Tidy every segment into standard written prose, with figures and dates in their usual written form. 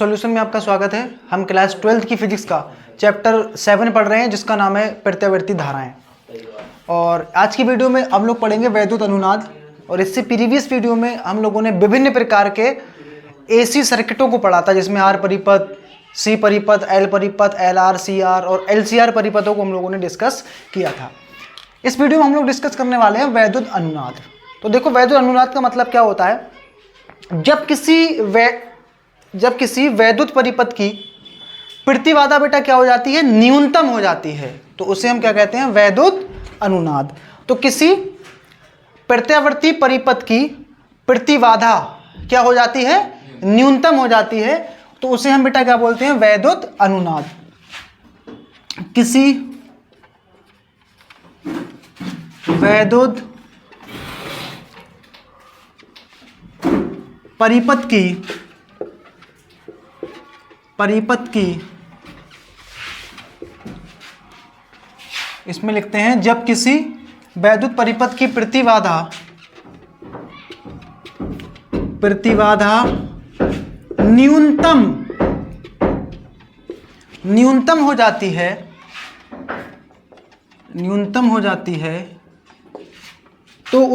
Solution में आपका स्वागत है। हम क्लास 12th की फिजिक्स का चैप्टर 7 पढ़ रहे हैं जिसका नाम है प्रत्यावर्ती धाराएं। और आज की वीडियो में हम लोग पढ़ेंगे वैद्युत अनुनाद। और इससे प्रीवियस वीडियो में हम लोगों ने विभिन्न प्रकार के एसी सर्किटों को पढ़ा था, जिसमें आर परिपथ, सी परिपथ, एल परिपथ, एल आर, सी आर और एल सी आर परिपथों को हम लोगों ने डिस्कस किया था। इस वीडियो में हम लोग डिस्कस करने वाले हैं वैद्युत अनुनाद। तो देखो, वैद्युत अनुनाद का मतलब क्या होता है। जब किसी वैद्युत परिपथ की प्रतिबाधा बेटा क्या हो जाती है, न्यूनतम हो जाती है, तो उसे हम क्या कहते हैं, वैद्युत अनुनाद। तो किसी प्रत्यावर्ती परिपथ की प्रतिबाधा क्या हो जाती है, न्यूनतम हो जाती है, तो उसे हम बेटा क्या बोलते हैं, वैद्युत अनुनाद। किसी वैद्युत परिपथ की इसमें लिखते हैं, जब किसी वैद्युत परिपथ की प्रतिबाधा न्यूनतम हो जाती है तो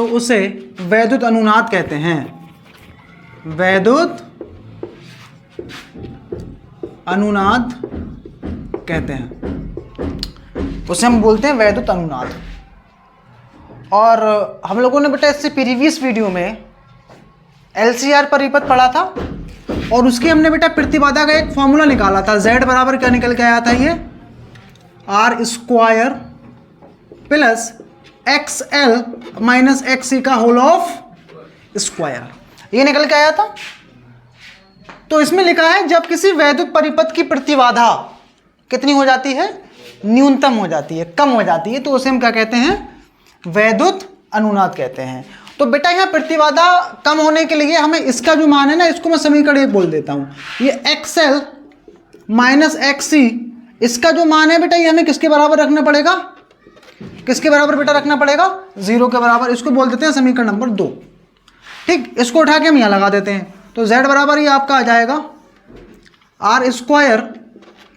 उसे वैद्युत अनुनाद कहते हैं। वैद्युत अनुनाद कहते हैं, उसे हम बोलते हैं वैद्युत अनुनाद। और हम लोगों ने बेटा इससे प्रीवियस वीडियो में एलसीआर परिपथ पढ़ा था और उसके हमने बेटा प्रतिबाधा का एक फॉर्मूला निकाला था। Z बराबर क्या निकल के आया था, ये r square plus XL minus XC का होल ऑफ स्क्वायर, ये निकल के आया था। तो इसमें लिखा है, जब किसी वैद्युत परिपथ की प्रतिबाधा कितनी हो जाती है, न्यूनतम हो जाती है, कम हो जाती है, तो उसे हम क्या कहते हैं, वैद्युत अनुनाद कहते हैं। तो बेटा यहाँ प्रतिबाधा कम होने के लिए हमें इसका जो मान है ना, इसको मैं समीकरण एक बोल देता हूँ। ये XL माइनस XC, इसका जो मान है बेटा, ये हमें किसके बराबर रखना पड़ेगा, किसके बराबर बेटा रखना पड़ेगा, 0 के बराबर। इसको बोल देते हैं समीकरण नंबर 2। ठीक, इसको उठा के हम यहाँ लगा देते हैं। तो Z बराबर ये आपका आ जाएगा आर स्क्वायर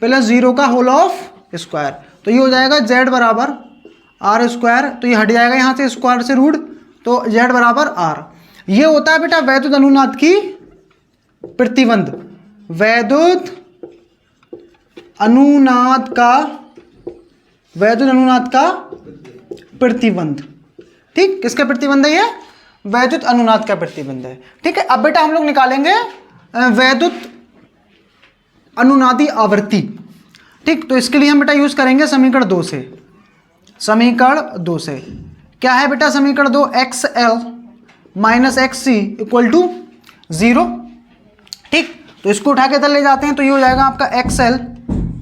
प्लस 0 का होल ऑफ स्क्वायर। तो ये हो जाएगा Z बराबर आर स्क्वायर, तो ये हट जाएगा यहाँ से स्क्वायर से रूट, तो Z बराबर आर। ये होता है बेटा वैद्युत अनुनाद की प्रतिबंध, वैद्युत अनुनाद का प्रतिबंध। ठीक, किसका प्रतिबंध है, ये वैद्युत अनुनाद का प्रतिबंध है। ठीक है, अब बेटा हम लोग निकालेंगे वैद्युत अनुनादी आवृत्ति। ठीक, तो इसके लिए हम बेटा यूज करेंगे समीकरण 2 से। समीकरण 2 से क्या है बेटा, समीकरण 2, XL minus XC equal to 0। ठीक, तो इसको उठा के इधर ले जाते हैं, तो ये हो जाएगा आपका XL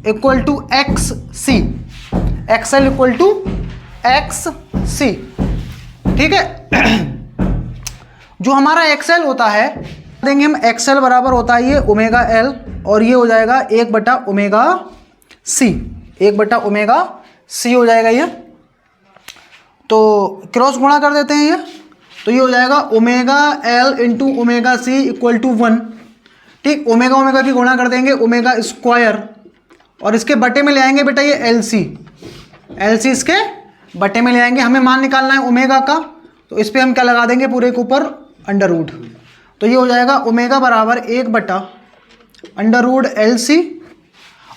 equal to XC, XL equal to XC। ठीक है, जो हमारा XL होता है, देंगे हम XL बराबर होता है ये ओमेगा L, और ये हो जाएगा 1/ओमेगा C, 1/ओमेगा C हो जाएगा ये। तो क्रॉस गुणा कर देते हैं ये, तो ये हो जाएगा omega L into omega C equal to 1। ठीक, ओमेगा ओमेगा की गुणा कर देंगे ओमेगा स्क्वायर, और इसके बटे में ले आएंगे बेटा ये LC इसके बटे में ले आएंगे। हमें मान निकालना है ओमेगा का, तो इस पर हम क्या लगा देंगे, पूरे के ऊपर अंडर रूट। तो ये हो जाएगा ओमेगा बराबर 1/√LC।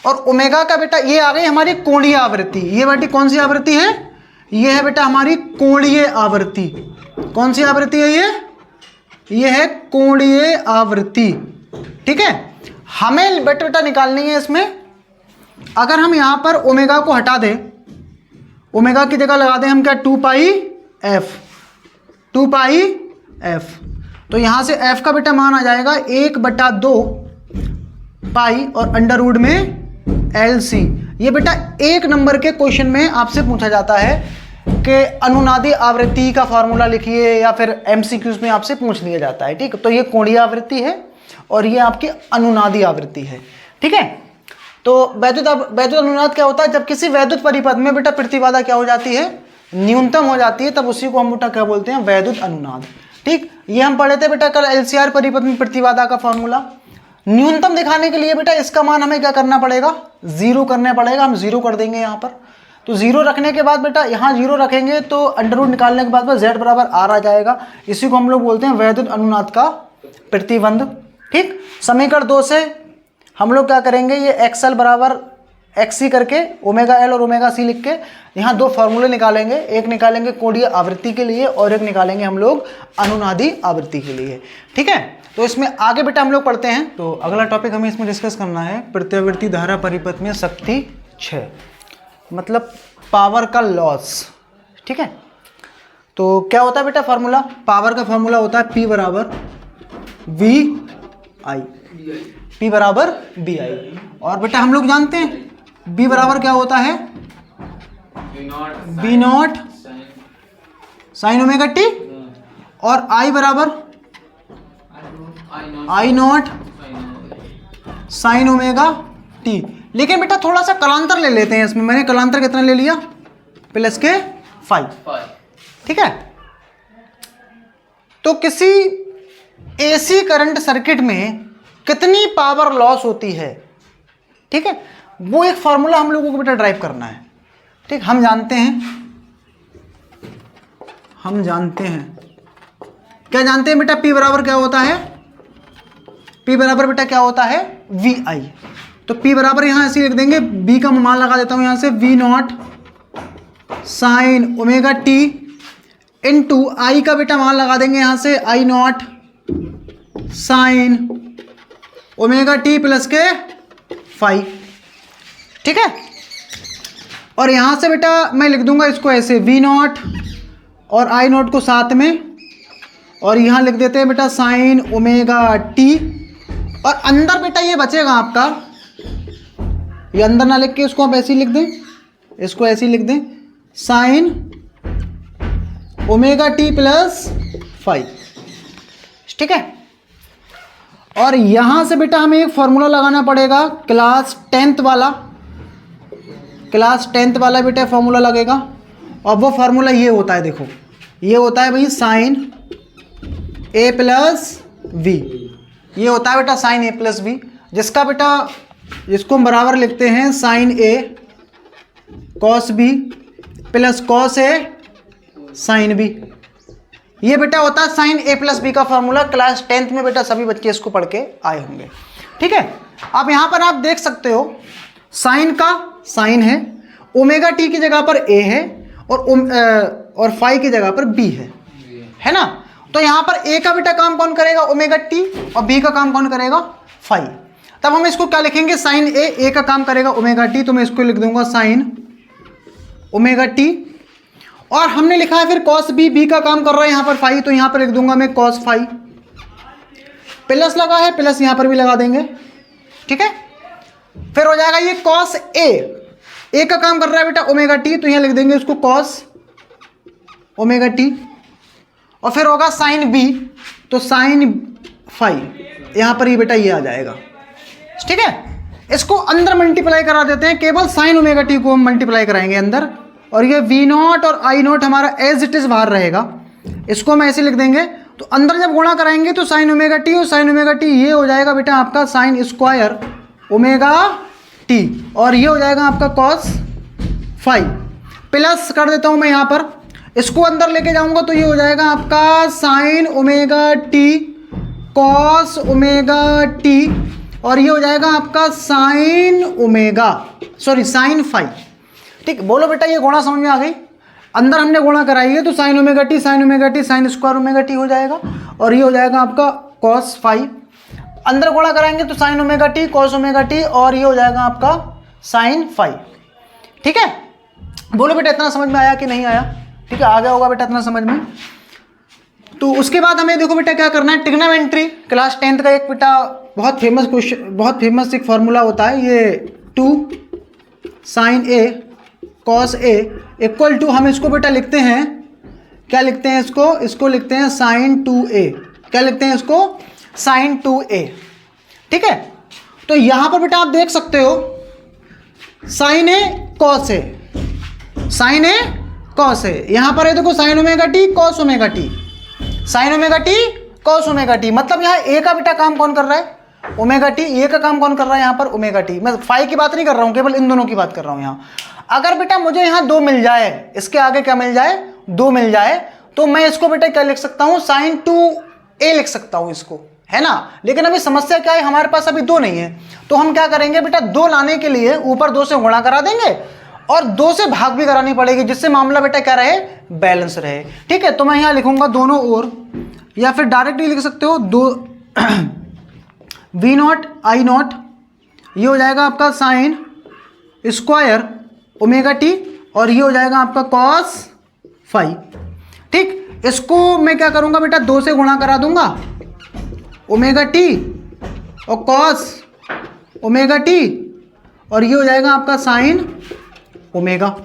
और ओमेगा का बेटा ये आ गई हमारी कोणीय आवृत्ति। ये बेटी कौन सी आवृत्ति है, ये है बेटा हमारी कोणीय आवृत्ति। कौन सी आवृत्ति है ये है कोणीय आवृत्ति। ठीक है, हमें बेटा निकालनी है इसमें। अगर हम यहां पर ओमेगा को हटा दें, ओमेगा की जगह लगा दें हम क्या, 2πf, तो यहां से f का बेटा मान आ जाएगा 1/2 और अंडर रूट में LC। ये बेटा 1 नंबर के क्वेश्चन में आपसे पूछा जाता है कि अनुनादी आवृत्ति का फॉर्मूला लिखिए, या फिर MCQs में आपसे पूछ लिया जाता है। ठीक, तो ये कोणीय आवृत्ति है और ये आपकी अनुनादी आवृत्ति है। ठीक है, तो वैद्युत अनुनाद क्या होता है, जब किसी वैद्युत परिपथ में बेटा प्रतिबाधा क्या हो जाती है, न्यूनतम हो जाती है, तब उसी को हम बेटा क्या बोलते हैं, वैद्युत अनुनाद। ठीक, ये हम पढ़े थे बेटा कल एलसीआर परिपथ में प्रतिबाधा का फॉर्मूला। न्यूनतम दिखाने के लिए बेटा इसका मान हमें क्या करना पड़ेगा, 0 करना पड़ेगा। हम 0 कर देंगे यहाँ पर। तो 0 रखने के बाद बेटा यहाँ 0 रखेंगे तो अंडर रूट निकालने के बाद में z बराबर r आ जाएगा। इसी को हम लोग बोलते हैं वैद्युत अनुनाद का प्रतिबंध। ठीक, समीकरण 2 से हम लोग क्या करेंगे, ये XL बराबर XC करके ओमेगा L और ओमेगा C लिख के यहाँ 2 फॉर्मूले निकालेंगे। एक निकालेंगे कोणीय आवृत्ति के लिए और एक निकालेंगे हम लोग अनुनादी आवृत्ति के लिए। ठीक है, तो इसमें आगे बेटा हम लोग पढ़ते हैं। तो अगला टॉपिक हमें इसमें डिस्कस करना है प्रत्यावर्ती धारा परिपथ में शक्ति क्षय, मतलब पावर का लॉस। ठीक है, तो क्या होता है बेटा फॉर्मूला, पावर का फॉर्मूला होता है P बराबर VI, P बराबर BI। और बेटा हम लोग जानते हैं B बराबर क्या होता है, B not sign omega T, और I बराबर I not sign omega T. लेकिन बेटा थोड़ा सा कलांतर ले लेते हैं इसमें। मैंने कलांतर कितना ले लिया, प्लस के 5। ठीक है, तो किसी एसी करंट सर्किट में कितनी पावर लॉस होती है, ठीक है, वो एक फॉर्मूला हम लोगों को बेटा ड्राइव करना है। ठीक, हम जानते हैं क्या जानते हैं बेटा, P बराबर क्या होता है, P बराबर बेटा क्या होता है VI। तो P बराबर यहाँ ऐसे लिख देंगे, B का मान लगा देता हूँ यहाँ से, V not sign omega T into I का बेटा मान लगा देंगे यहाँ से, I not sign omega T plus के 5। ठीक है, और यहाँ से बेटा मैं लिख दूंगा इसको ऐसे, V नॉट और I नॉट को साथ में, और यहाँ लिख देते हैं बेटा साइन ओमेगा टी। और अंदर बेटा ये बचेगा आपका, ये अंदर ना लिख के इसको आप ऐसे ही लिख दें, इसको ऐसे ही लिख दें, साइन ओमेगा टी प्लस 5। ठीक है, और यहां से बेटा हमें एक फॉर्मूला लगाना पड़ेगा, क्लास 10th वाला बेटा फॉर्मूला लगेगा। और वो फॉर्मूला ये होता है, देखो ये होता है भाई साइन A प्लस वी, ये होता है बेटा साइन A प्लस वी, जिसका बेटा जिसको हम बराबर लिखते हैं sine A cos B plus cos A sine B। ये बेटा होता है साइन A प्लस बी का फॉर्मूला। क्लास 10th में बेटा सभी बच्चे इसको पढ़ के आए होंगे। ठीक है, अब यहाँ पर आप देख सकते हो साइन का साइन है, ओमेगा टी की जगह पर A है और फाई की जगह पर B है ना। तो यहाँ पर A का बेटा काम कौन करेगा, ओमेगा टी, और B का काम कौन करेगा, फाई। तब हम इसको क्या लिखेंगे, साइन A का काम करेगा ओमेगा टी, तो मैं इसको लिख दूंगा साइन ओमेगा टी। और हमने लिखा है फिर कॉस B का काम कर रहा है यहाँ पर फाई, तो यहाँ पर लिख दूंगा मैं कॉस फाई। प्लस लगा है, प्लस यहाँ पर भी लगा देंगे। ठीक है, फिर हो जाएगा ये कॉस A का काम कर रहा है बेटा ओमेगा टी, तो यहाँ लिख देंगे इसको कॉस ओमेगा टी। और फिर होगा साइन B, तो साइन फाई, यहाँ पर ये बेटा ये आ जाएगा। ठीक है, इसको अंदर मल्टीप्लाई करा देते हैं, केवल साइन ओमेगा टी को हम मल्टीप्लाई कराएंगे अंदर, और ये V नॉट और I नॉट हमारा एज इट इज बाहर रहेगा। इसको हम ऐसे लिख देंगे, तो अंदर जब गुणा कराएंगे तो साइन ओमेगा टी और साइन ओमेगा टी ये हो जाएगा बेटा आपका साइन स्क्वायर ओमेगा टी, और ये हो जाएगा आपका कॉस फाई। प्लस कर देता हूं मैं यहाँ पर, इसको अंदर लेके जाऊंगा तो ये हो जाएगा आपका sign omega t cos omega T, और ये हो जाएगा आपका साइन फाई। ठीक, बोलो बेटा ये गुणा समझ में आ गई। अंदर हमने गुणा कराई है तो sign omega t sign square omega T हो जाएगा, और ये हो जाएगा आपका कॉस फाई। अंदर गुणा कराएंगे तो sign omega t cos omega T, और ये हो जाएगा आपका साइन फाई। ठीक है, बोलो बेटा इतना समझ में आया कि नहीं आया। ठीक है, आ गया होगा बेटा इतना समझ में। तो उसके बाद हमें देखो बेटा क्या करना है, ट्रिग्नोमेट्री क्लास 10th का एक बेटा बहुत फेमस क्वेश्चन, बहुत फेमस एक फॉर्मूला होता है, ये 2 sine A cos A equal to, हम इसको बेटा लिखते हैं, क्या लिखते हैं इसको लिखते हैं साइन 2A। क्या लिखते हैं इसको, साइन 2A। ठीक है, तो यहां पर बेटा आप देख सकते हो sine A cos A, sine A cos A, यहां पर है देखो sine omega t cos omega t, sine omega t cos omega t. मतलब यहाँ ए का बेटा काम कौन कर रहा है? Omega T. ए का काम कौन कर रहा है यहाँ पर? Omega T. मैं फाई की बात नहीं कर रहा हूँ, केवल इन दोनों की बात कर रहा हूँ यहाँ। अगर बेटा मुझे यहाँ 2 मिल जाए, इसके आगे क्या मिल जाए? 2 मिल जाए, तो मैं इसको बेटा क्या लिख सकता हूँ? साइन 2a लिख सकता हूँ इसको, है ना। लेकिन अभी समस्या क्या है, हमारे पास अभी 2 नहीं है, तो हम क्या करेंगे बेटा, 2 लाने के लिए ऊपर 2 से गुणा करा देंगे और 2 से भाग भी करानी पड़ेगी, जिससे मामला बेटा क्या रहे? बैलेंस रहे। ठीक है, तो मैं यहाँ लिखूंगा दोनों ओर, या फिर डायरेक्टली लिख सकते हो 2 वी नॉट आई नॉट, ये हो जाएगा आपका साइन स्क्वायर ओमेगा टी, और ये हो जाएगा आपका कॉस फाई। ठीक, इसको मैं क्या करूंगा बेटा, 2 से गुणा करा दूंगा ओमेगा टी और कॉस ओमेगा टी, और ये हो जाएगा आपका साइन ओमेगा,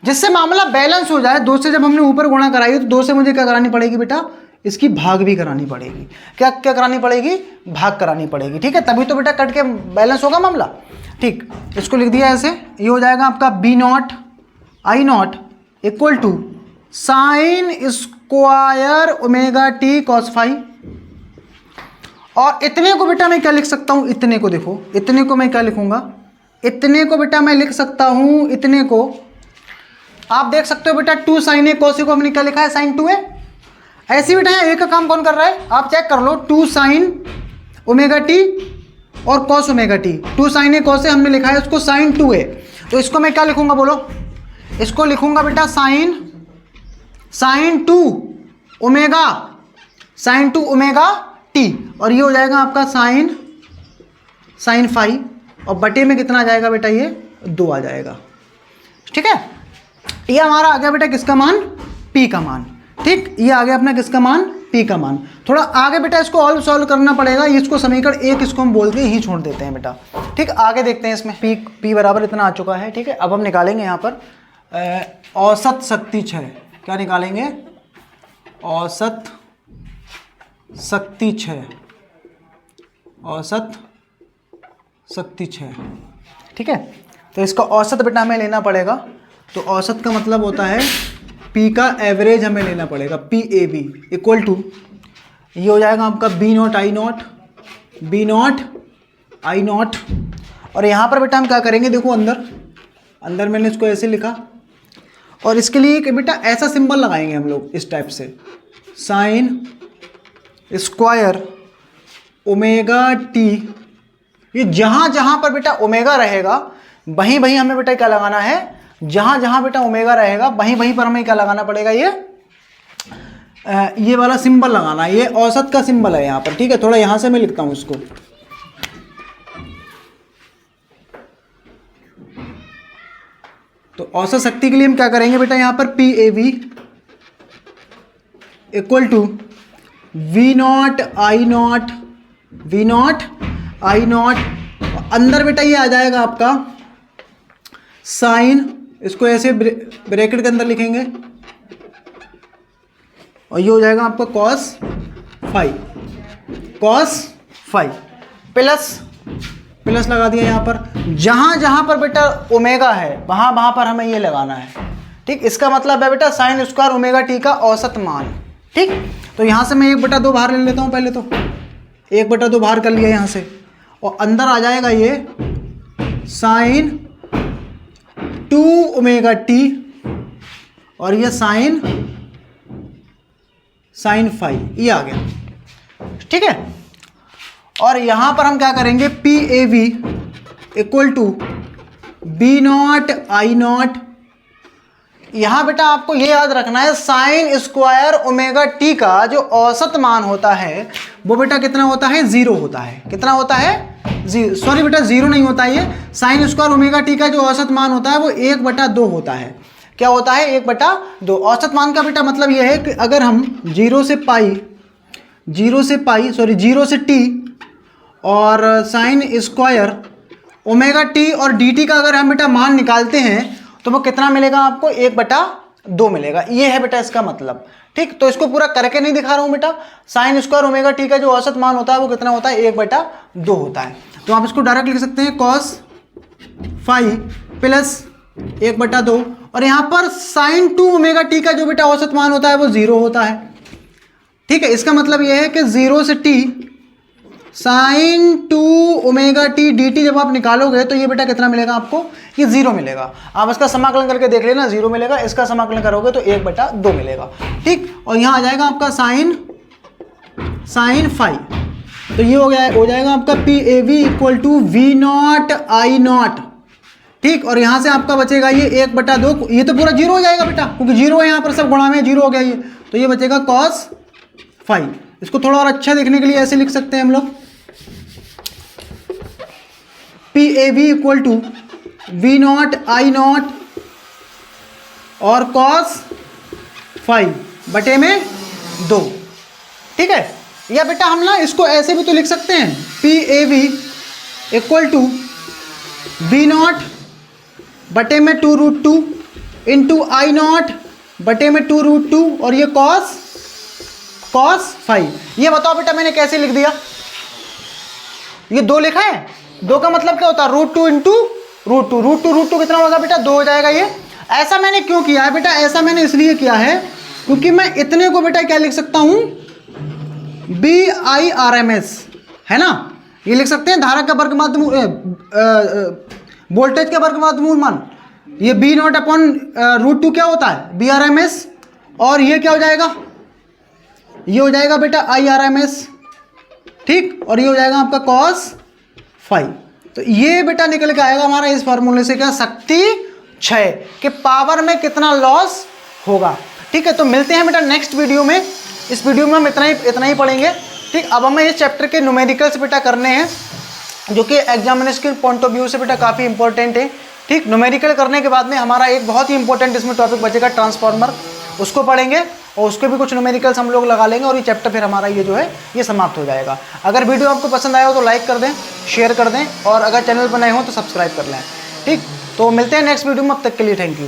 जिससे मामला बैलेंस हो जाए। 2 से जब हमने ऊपर गुणा कराई तो 2 से मुझे क्या करानी पड़ेगी बेटा? इसकी भाग भी करानी पड़ेगी। क्या क्या करानी पड़ेगी? भाग करानी पड़ेगी। ठीक है, तभी तो बेटा कट के बैलेंस होगा मामला। ठीक, इसको लिख दिया ऐसे, ये हो जाएगा आपका B naught I naught equal to sine square omega t cos phi. और इतने को बेटा मैं क्या लिख सकता हूं? इतने को देखो, इतने को मैं क्या लिखूंगा? इतने को बेटा मैं लिख सकता हूं, इतने को आप देख सकते हो बेटा 2 साइन ए कॉस ए को हमने क्या लिखा है? Sign 2a। ऐसे बेटा ए का काम कौन कर रहा है? आप चेक कर लो, 2 साइन ओमेगा टी और cos omega T. 2 sign A cos A हमने लिखा है उसको साइन 2a, तो इसको मैं क्या लिखूंगा बोलो? इसको लिखूंगा बेटा साइन 2 ओमेगा टी, और ये हो जाएगा आपका साइन फाई, और बटे में कितना आ जाएगा बेटा? ये 2 आ जाएगा। ठीक है, ये हमारा आ गया बेटा किसका मान? P का मान। ठीक, ये आ गया अपना किसका मान? P का मान। थोड़ा आगे बेटा इसको और सॉल्व करना पड़ेगा, इसको समीकरण 1 इसको हम बोल के यहीं छोड़ देते हैं बेटा। ठीक, आगे देखते हैं इसमें। P बराबर इतना आ चुका है। ठीक है, अब हम निकालेंगे यहाँ पर औसत शक्ति क्षय। क्या निकालेंगे? औसत शक्ति क्षय, औसत शक्ति क्षय। ठीक है, तो इसका औसत बेटा हमें लेना पड़ेगा। तो औसत का मतलब होता है P का एवरेज हमें लेना पड़ेगा, PAV इक्वल टू, ये हो जाएगा आपका बी नॉट आई नॉट, और यहाँ पर बेटा हम क्या करेंगे? देखो अंदर मैंने इसको ऐसे लिखा, और इसके लिए एक बेटा ऐसा सिंबल लगाएंगे हम लोग इस टाइप से, साइन स्क्वायर ओमेगा टी। ये जहाँ जहाँ पर बेटा ओमेगा रहेगा वहीं वहीं हमें बेटा क्या लगाना है? जहाँ जहाँ बेटा ओमेगा रहेगा वहीं वहीं पर हमें क्या लगाना पड़ेगा? ये वाला सिंबल लगाना है। ये औसत का सिंबल है यहाँ पर। ठीक है, थोड़ा यहाँ से मैं लिखता हूँ इसको। तो औसत शक्ति के लिए हम क्या करेंगे बेटा? यहाँ पर PAV equal to V naught I naught, अंदर बेटा ये आ जाएगा आपका साइन, इसको ऐसे ब्रैकेट के अंदर लिखेंगे, और ये हो जाएगा आपका कॉस फाई प्लस लगा दिया यहाँ पर। जहाँ जहाँ पर बेटा ओमेगा है वहाँ वहाँ पर हमें ये लगाना है। ठीक, इसका मतलब है बेटा साइन स्क्वायर ओमेगा टी का औसत मान। ठीक, तो यहाँ से मैं 1/2 बाहर ले लेता हूँ। पहले तो 1/2 बाहर कर लिया यहाँ से, और अंदर आ जाएगा ये साइन 2 ओमेगा टी, और ये साइन फाई, ये आ गया। ठीक है, और यहां पर हम क्या करेंगे? PAV equal to B naught I naught. यहां बेटा आपको ये याद रखना है, साइन स्क्वायर ओमेगा टी का जो औसत मान होता है वो बेटा कितना होता है? 0 होता है। कितना होता है? 0। सॉरी बेटा, 0 नहीं होता है। ये साइन स्क्वायर ओमेगा टी का जो औसत मान होता है वो 1/2 होता है। क्या होता है? 1/2। औसत मान का बेटा मतलब ये है कि अगर हम 0 से t और साइन स्क्वायर ओमेगा टी और dt का अगर हम बेटा मान निकालते हैं तो वो कितना मिलेगा आपको? 1/2 मिलेगा। ये है बेटा इसका मतलब। ठीक, तो इसको पूरा करके नहीं दिखा रहा हूं बेटा। साइन स्क्वायर ओमेगा टी का जो औसत मान होता है वो कितना होता है? 1/2 होता है। तो आप इसको डायरेक्ट लिख सकते हैं कॉस फाई प्लस 1/2, और यहाँ पर साइन 2 ओमेगा टी का जो बेटा औसत मान होता है वो 0 होता है। ठीक है, इसका मतलब ये है कि 0 से t sin 2 omega T D T जब आप निकालोगे तो ये बेटा कितना मिलेगा आपको, ये 0 मिलेगा। आप इसका समाकलन करके देख लेना, 0 मिलेगा। इसका समाकलन करोगे तो 1/2 मिलेगा। ठीक, और यहाँ आ जाएगा आपका साइन फाइव, तो ये हो जाएगा आपका P A V equal to V naught I naught. ठीक, और यहाँ से आपका बचेगा ये 1/2, ये तो पूरा 0 हो जाएगा बेटा, क्योंकि 0 है यहाँ पर, सब गुणा में 0 हो गया ये, तो ये बचेगा cos 5। इसको थोड़ा और अच्छा देखने के लिए ऐसे लिख सकते हैं हम लोग, P A V equal to V naught I naught और cos 5/2। ठीक है, या बेटा हम ना इसको ऐसे भी तो लिख सकते हैं, P A V equal to V naught बटे में 2√2 इंटू आई नॉट बटे में 2√2 और ये cos 5। ये बताओ बेटा मैंने कैसे लिख दिया, ये 2 लिखा है, 2 का मतलब क्या होता है, √2 इंटू √2, √2 कितना होगा बेटा, 2 हो जाएगा ये। ऐसा मैंने क्यों किया है बेटा, ऐसा मैंने इसलिए किया है क्योंकि मैं इतने को बेटा क्या लिख सकता हूं, BIRMS, है ना, ये लिख सकते हैं धारा का वर्ग माध्य वोल्टेज का वर्ग माध्य मूल मान, ये B नॉट अपॉन √2 क्या होता है, BRMS, और ये क्या हो जाएगा, ये हो जाएगा बेटा IRMS। ठीक, और ये हो जाएगा आपका cos 5। तो ये बेटा निकल के आएगा हमारा इस फार्मूले से क्या, शक्ति क्षय के पावर में कितना लॉस होगा। ठीक है, तो मिलते हैं बेटा नेक्स्ट वीडियो में। इस वीडियो में हम इतना ही पढ़ेंगे। ठीक, अब हमें इस चैप्टर के न्यूमेरिकल्स बेटा करने हैं, जो कि एग्जामिनेशन के पॉइंट ऑफ व्यू से बेटा काफ़ी इंपॉर्टेंट है। ठीक, न्यूमेरिकल करने के बाद में हमारा एक बहुत ही इंपॉर्टेंट इसमें टॉपिक बचेगा ट्रांसफार्मर, उसको पढ़ेंगे और उसके भी कुछ न्यूमेरिकल्स हम लोग लगा लेंगे और ये चैप्टर फिर हमारा ये जो है ये समाप्त हो जाएगा। अगर वीडियो आपको पसंद आया हो तो लाइक कर दें, शेयर कर दें, और अगर चैनल पर नए हो तो सब्सक्राइब कर लें। ठीक, तो मिलते हैं नेक्स्ट वीडियो में, अब तक के लिए थैंक यू।